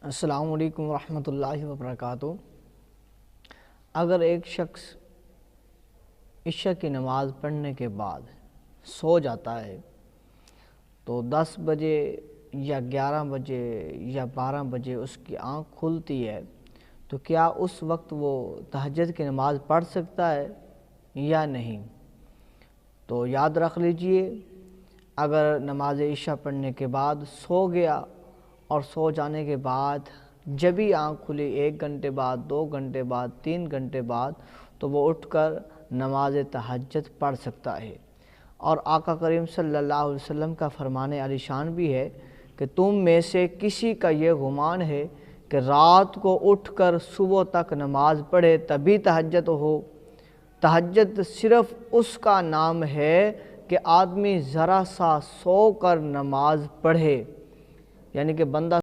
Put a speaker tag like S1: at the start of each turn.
S1: السلام علیکم ورحمۃ اللہ وبرکاتہ۔ اگر ایک شخص عشاء کی نماز پڑھنے کے بعد سو جاتا ہے تو 10 بجے یا 11 بجے یا 12 بجے اس کی آنکھ کھلتی ہے تو کیا اس وقت وہ تہجد کی نماز پڑھ سکتا ہے یا نہیں؟ تو یاد رکھ لیجئے، اگر نماز عشاء پڑھنے کے بعد سو گیا اور سو جانے کے بعد جبھی آنکھ کھلی 1 گھنٹے بعد، 2 گھنٹے بعد، 3 گھنٹے بعد، تو وہ اٹھ کر نماز تہجد پڑھ سکتا ہے۔ اور آقا کریم صلی اللہ علیہ وسلم کا فرمان عالی شان بھی ہے کہ تم میں سے کسی کا یہ گمان ہے کہ رات کو اٹھ کر صبح تک نماز پڑھے تبھی تہجد ہو۔ تہجد صرف اس کا نام ہے کہ آدمی ذرا سا سو کر نماز پڑھے، یعنی کہ بندہ